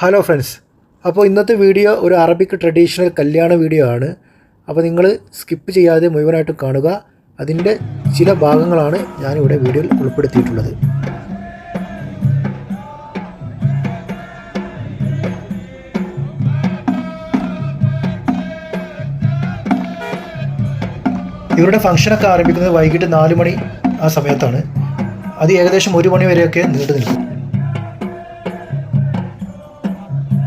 Hello friends, അപ്പോൾ ഇന്നത്തെ video ഒരു അറബിക് ട്രഡീഷണൽ കല്യാണ വീഡിയോ ആണ്. അപ്പോൾ നിങ്ങൾ സ്കിപ്പ് ചെയ്യാതെ മുഴുവനായിട്ടും കാണുക. അതിൻ്റെ ചില ഭാഗങ്ങളാണ് ഞാനിവിടെ വീഡിയോയിൽ ഉൾപ്പെടുത്തിയിട്ടുള്ളത്. ഇവരുടെ ഫംഗ്ഷനൊക്കെ ആരംഭിക്കുന്നത് വൈകിട്ട് 4 മണി ആ സമയത്താണ്. അത് ഏകദേശം 1 മണി വരെയൊക്കെ നീണ്ടു നിൽക്കും.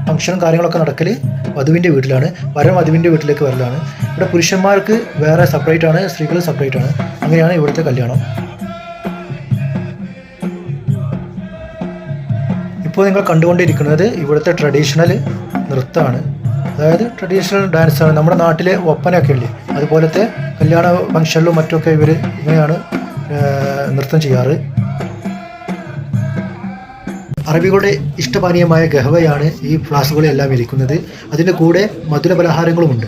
ഫംഗ്ഷനും കാര്യങ്ങളൊക്കെ നടക്കൽ വധുവിൻ്റെ വീട്ടിലാണ്. വധുവിൻ്റെ വീട്ടിലേക്ക് വരലാണ്. ഇവിടെ പുരുഷന്മാർക്ക് വേറെ സെപ്പറേറ്റ് ആണ്, സ്ത്രീകൾ സെപ്പറേറ്റ് ആണ്. അങ്ങനെയാണ് ഇവിടുത്തെ കല്യാണം. ഇപ്പോൾ നിങ്ങൾ കണ്ടുകൊണ്ടിരിക്കുന്നത് ഇവിടുത്തെ ട്രഡീഷണൽ നൃത്തമാണ്. അതായത് ട്രഡീഷണൽ ഡാൻസാണ്. നമ്മുടെ നാട്ടിലെ ഒപ്പനയൊക്കെ ഇല്ലേ, അതുപോലത്തെ കല്യാണ ഫംഗ്ഷനിലും മറ്റുമൊക്കെ ഇവർ ഇങ്ങനെയാണ് നൃത്തം ചെയ്യാറ്. അറബികളുടെ ഇഷ്ടപാനീയമായ ഗഹവയാണ് ഈ ഫ്ലാസ്കുകളെല്ലാം ഇരിക്കുന്നത്. അതിൻ്റെ കൂടെ മധുര പലഹാരങ്ങളുമുണ്ട്.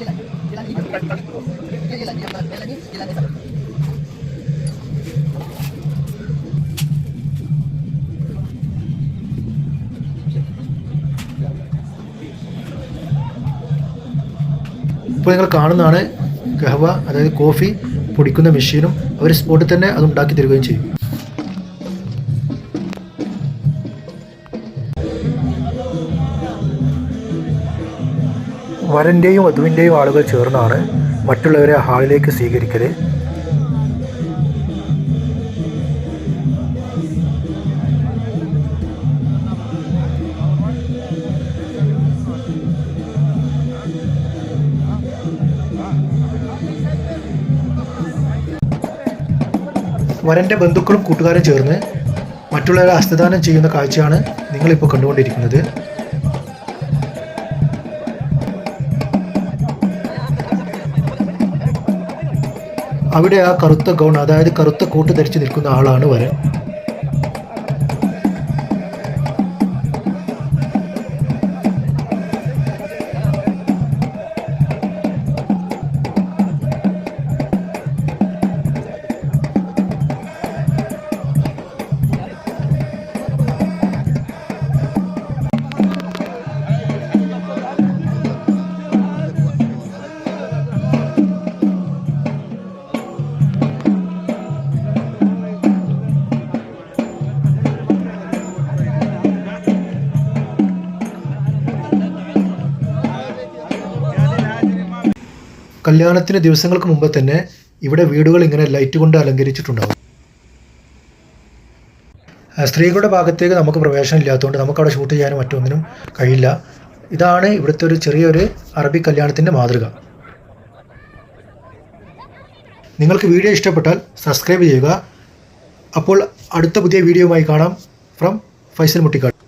ഇപ്പോൾ നിങ്ങൾ കാണുന്നതാണ് ഗഹവ, അതായത് കോഫി പൊടിക്കുന്ന മെഷീനും. അവർ സ്പോട്ടിൽ തന്നെ അത് ഉണ്ടാക്കി തരികയും ചെയ്യും. വരൻ്റെയും വധുവിൻ്റെയും ആളുകൾ ചേർന്നാണ് മറ്റുള്ളവരെ ഹാളിലേക്ക് സ്വീകരിക്കൽ. വരൻ്റെ ബന്ധുക്കളും കൂട്ടുകാരും ചേർന്ന് മറ്റുള്ളവരെ ഹസ്തദാനം ചെയ്യുന്ന കാഴ്ചയാണ് നിങ്ങളിപ്പോൾ കണ്ടുകൊണ്ടിരിക്കുന്നത്. അവിടെ ആ കറുത്ത ഗൗൺ, അതായത് കറുത്ത കോട്ട് ധരിച്ച് നിൽക്കുന്ന ആളാണ് വരൻ. കല്യാണത്തിന് ദിവസങ്ങൾക്ക് മുമ്പ് തന്നെ ഇവിടെ വീടുകൾ ഇങ്ങനെ ലൈറ്റ് കൊണ്ട് അലങ്കരിച്ചിട്ടുണ്ടാകും. സ്ത്രീകളുടെ ഭാഗത്തേക്ക് നമുക്ക് പ്രവേശനം ഇല്ലാത്തതുകൊണ്ട് നമുക്കവിടെ ഷൂട്ട് ചെയ്യാനും മറ്റൊന്നിനും കഴിയില്ല. ഇതാണ് ഇവിടുത്തെ ഒരു ചെറിയൊരു അറബി കല്യാണത്തിൻ്റെ മാതൃക. നിങ്ങൾക്ക് വീഡിയോ ഇഷ്ടപ്പെട്ടാൽ സബ്സ്ക്രൈബ് ചെയ്യുക. അപ്പോൾ അടുത്ത പുതിയ വീഡിയോയുമായി കാണാം. ഫ്രം ഫൈസൽ മുട്ടിക്കാട്.